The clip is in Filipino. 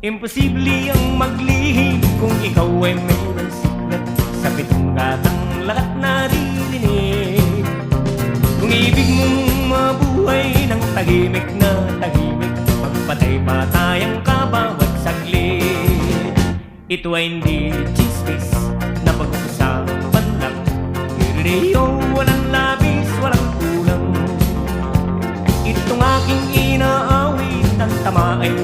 Imposible ang maglihim kung ikaw ay mayroong siglat sa pitong gatang lahat naririnig. Kung ibig mong mabuhay ng tahimik na tahimik, magpatay-patayang ka bawat saglit. Ito ay hindi chismis na pag-uusapan lang, Irineo, walang labis, walang kulang. Itong aking inaawit, ang tama ay